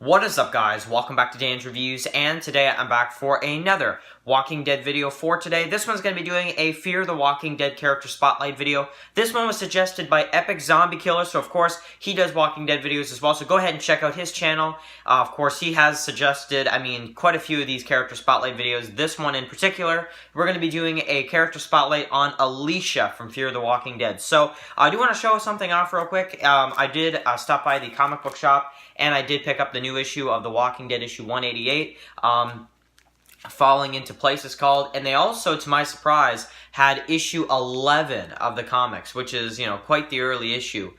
What is up, guys? Welcome back to Dan's Reviews, and today I'm back for another Walking Dead video for today. This one's going to be doing a Fear the Walking Dead character spotlight video. This one was suggested by Epic Zombie Killer, so of course he does Walking Dead videos as well, so go ahead and check out his channel. Of course, he has suggested, quite a few of these character spotlight videos. This one in particular, we're going to be doing a character spotlight on Alisha from Fear the Walking Dead. So, I do want to show something off real quick. I did stop by the comic book shop, and I did pick up the new issue of The Walking Dead, issue 188, Falling Into Place it's called, and they also, to my surprise, had issue 11 of the comics, which is, quite the early issue.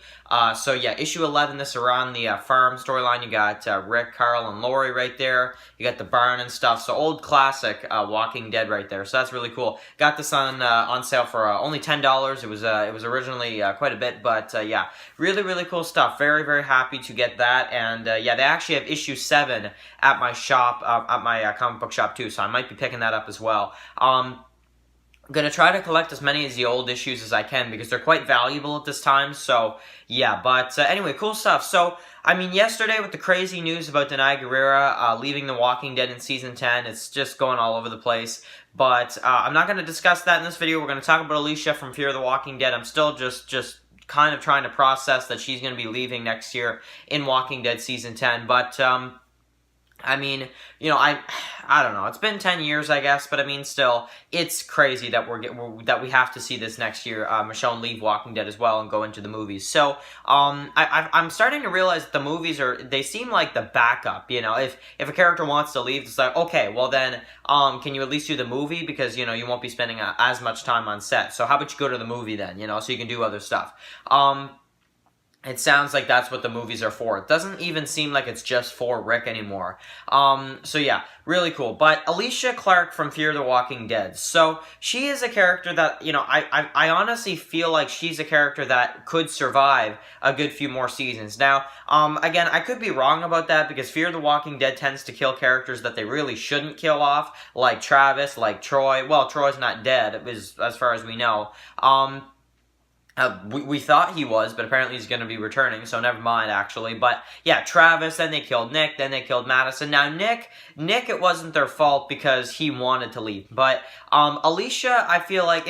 So yeah, issue 11, this around the farm storyline. You got Rick, Carl, and Lori right there. You got the barn and stuff, so old classic Walking Dead right there, so that's really cool. Got this on sale for only $10. It was originally quite a bit, but yeah, really cool stuff. Very happy to get that, and yeah, they actually have issue 7 at my shop, at my comic book shop too, so I might be picking that up as well. I'm going to try to collect as many of the old issues as I can because they're quite valuable at this time, so yeah, but anyway, cool stuff. So, yesterday with the crazy news about Denai Guerrera leaving The Walking Dead in Season 10, it's just going all over the place, but I'm not going to discuss that in this video. We're going to talk about Alisha from Fear the Walking Dead. I'm still just kind of trying to process that she's going to be leaving next year in Walking Dead Season 10, but I don't know. It's been 10 years, I guess, but still, it's crazy that that we have to see this next year. Michonne leave Walking Dead as well and go into the movies. So, I'm starting to realize that the movies they seem like the backup. If a character wants to leave, it's like, okay, well then, can you at least do the movie because you won't be spending as much time on set. So how about you go to the movie then? So you can do other stuff. It sounds like that's what the movies are for. It doesn't even seem like it's just for Rick anymore. So yeah, really cool. But Alisha Clarke from Fear the Walking Dead. So she is a character that, I honestly feel like she's a character that could survive a good few more seasons. Now, again, I could be wrong about that because Fear the Walking Dead tends to kill characters that they really shouldn't kill off, like Travis, like Troy. Well, Troy's not dead, as far as we know. We thought he was, but apparently he's going to be returning, so never mind, actually. But, yeah, Travis, then they killed Nick, then they killed Madison. Now, Nick, it wasn't their fault because he wanted to leave. But, Alisha, I feel like,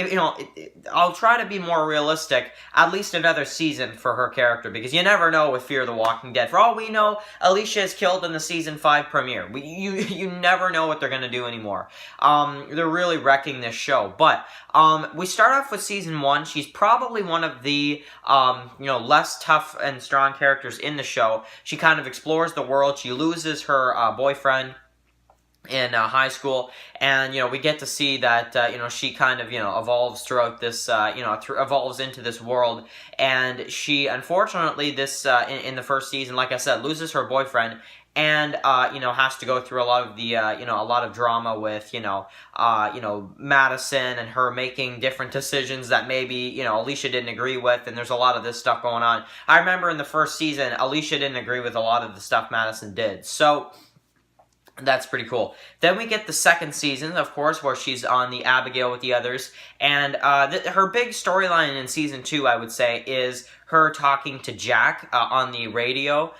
I'll try to be more realistic, at least another season for her character, because you never know with Fear the Walking Dead. For all we know, Alisha is killed in the Season 5 premiere. You never know what they're going to do anymore. They're really wrecking this show. But, we start off with Season 1. She's probably one of the, less tough and strong characters in the show. She kind of explores the world. She loses her boyfriend in high school, and we get to see that she kind of evolves throughout this evolves into this world, and she unfortunately in the first season, like I said, loses her boyfriend, and has to go through a lot of the a lot of drama with Madison and her making different decisions that maybe Alisha didn't agree with, and there's a lot of this stuff going on. I remember in the first season, Alisha didn't agree with a lot of the stuff Madison did, so that's pretty cool. Then we get the second season, of course, where she's on the Abigail with the others, and her big storyline in Season 2, I would say, is her talking to Jack on the radio,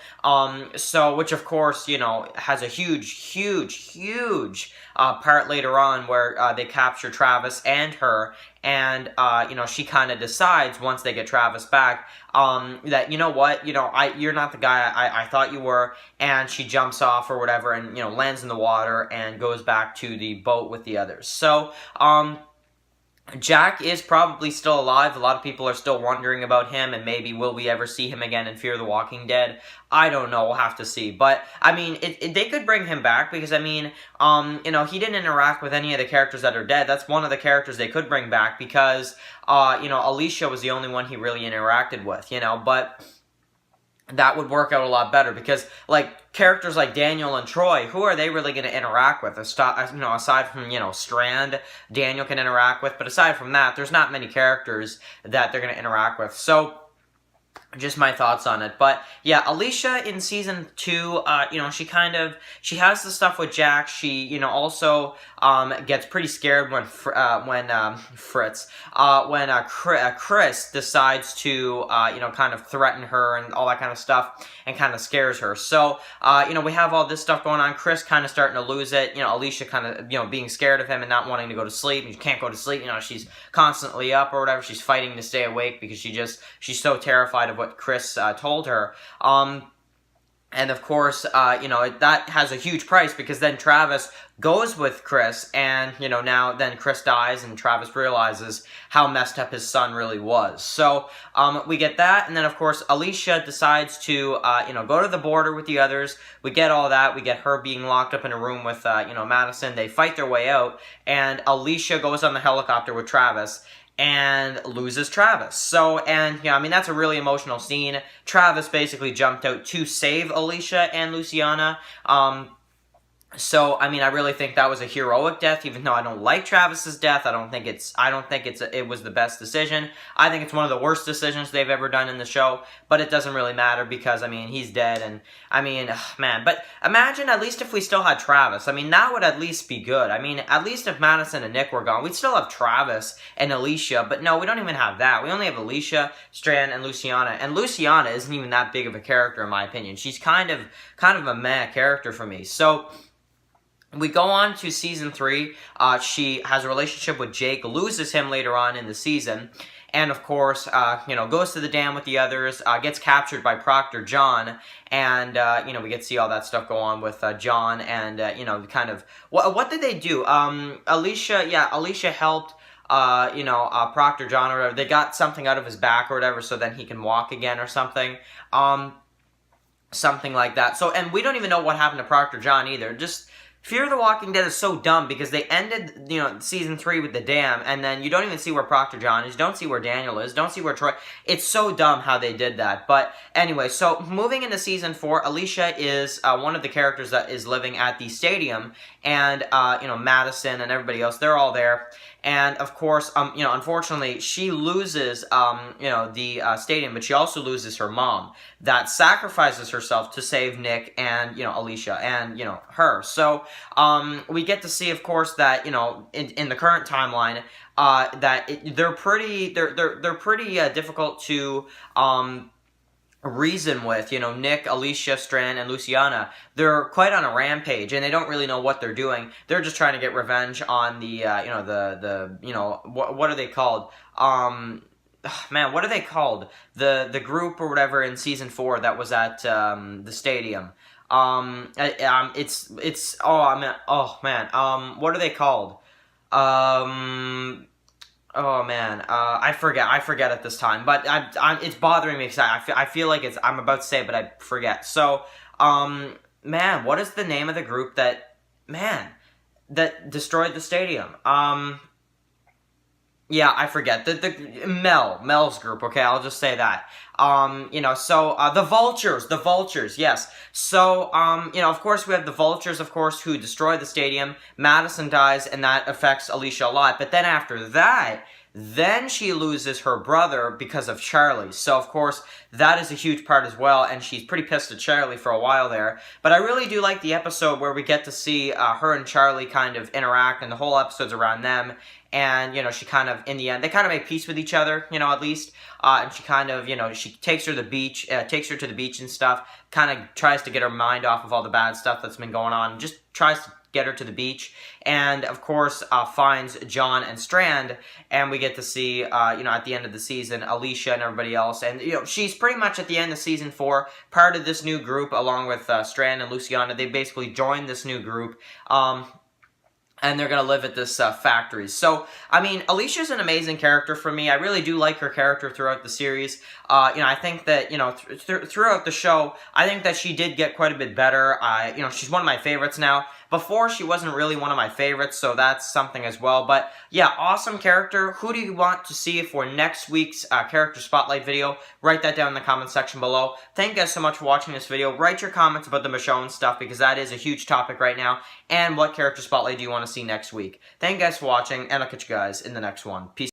which of course, has a huge part later on where they capture Travis and her, and, she kind of decides once they get Travis back, that, you're not the guy I thought you were, and she jumps off or whatever and, lands in the water and goes back to the boat with the others. So, Jack is probably still alive. A lot of people are still wondering about him, and maybe will we ever see him again in Fear the Walking Dead? I don't know. We'll have to see. But, they could bring him back because, he didn't interact with any of the characters that are dead. That's one of the characters they could bring back because, Alisha was the only one he really interacted with, but that would work out a lot better because, characters like Daniel and Troy, who are they really going to interact with? Aside from, Strand, Daniel can interact with, but aside from that, there's not many characters that they're going to interact with. So, just my thoughts on it. But yeah, Alisha in season 2, she has the stuff with Jack. She, also gets pretty scared when Chris decides to kind of threaten her and all that kind of stuff, and kind of scares her. So we have all this stuff going on. Chris kind of starting to lose it. Alisha kind of being scared of him and not wanting to go to sleep. And she can't go to sleep. She's constantly up or whatever. She's fighting to stay awake because she's so terrified of what Chris told her. And of course, that has a huge price, because then Travis goes with Chris, and, now then Chris dies, and Travis realizes how messed up his son really was. So, we get that, and then, of course, Alisha decides to, go to the border with the others. We get all that. We get her being locked up in a room with, Madison. They fight their way out, and Alisha goes on the helicopter with Travis, and loses Travis. So, and, that's a really emotional scene. Travis basically jumped out to save Alisha and Luciana. So, I really think that was a heroic death, even though I don't like Travis's death. I don't think it was the best decision. I think it's one of the worst decisions they've ever done in the show, but it doesn't really matter because, he's dead, and, man, but imagine at least if we still had Travis. That would at least be good. At least if Madison and Nick were gone, we'd still have Travis and Alisha, but no, we don't even have that. We only have Alisha, Strand, and Luciana, and Luciana isn't even that big of a character, in my opinion. She's kind of a meh character for me. So, we go on to season 3. She has a relationship with Jake, loses him later on in the season, and of course, goes to the dam with the others, gets captured by Proctor John, and, we get to see all that stuff go on with John, and, kind of, what did they do? Alisha helped, Proctor John or whatever. They got something out of his back or whatever, so then he can walk again or something. Something like that. So, and we don't even know what happened to Proctor John either. Just, Fear the Walking Dead is so dumb because they ended, season 3 with the dam, and then you don't even see where Proctor John is, you don't see where Daniel is, don't see where Troy. It's so dumb how they did that. But anyway, so moving into season 4, Alisha is one of the characters that is living at the stadium, and Madison and everybody else, they're all there. And of course, unfortunately, she loses, the stadium, but she also loses her mom that sacrifices herself to save Nick and, Alisha and, her. So, we get to see, of course, that, in the current timeline, they're pretty difficult to, reason with, Nick, Alisha, Strand, and Luciana. They're quite on a rampage, and they don't really know what they're doing. They're just trying to get revenge on the, what are they called? Man, what are they called? The group or whatever in season 4 that was at, the stadium. What are they called? Oh man, I forget at this time, but it's bothering me because I feel like I'm about to say it, but I forget. So, man, what is the name of the group that destroyed the stadium? Yeah, I forget. Mel's group, okay, I'll just say that. The Vultures, yes. So, of course we have the Vultures, of course, who destroy the stadium. Madison dies, and that affects Alisha a lot. But then after that, then she loses her brother because of Charlie. So, of course, that is a huge part as well, and she's pretty pissed at Charlie for a while there. But I really do like the episode where we get to see her and Charlie kind of interact, and the whole episode's around them. And, she kind of, in the end, they kind of make peace with each other, at least. And she kind of, she takes her to the beach and stuff, kind of tries to get her mind off of all the bad stuff that's been going on, just tries to get her to the beach, and, of course, finds John and Strand, and we get to see, at the end of the season, Alisha and everybody else, and, she's pretty much at the end of season 4, part of this new group, along with Strand and Luciana. They basically joined this new group, and they're going to live at this factory. So, Alicia's an amazing character for me. I really do like her character throughout the series. I think that, throughout the show, I think that she did get quite a bit better. She's one of my favorites now. Before, she wasn't really one of my favorites, so that's something as well. But, yeah, awesome character. Who do you want to see for next week's character spotlight video? Write that down in the comment section below. Thank you guys so much for watching this video. Write your comments about the Michonne stuff, because that is a huge topic right now. And what character spotlight do you want to see next week? Thank you guys for watching, and I'll catch you guys in the next one. Peace.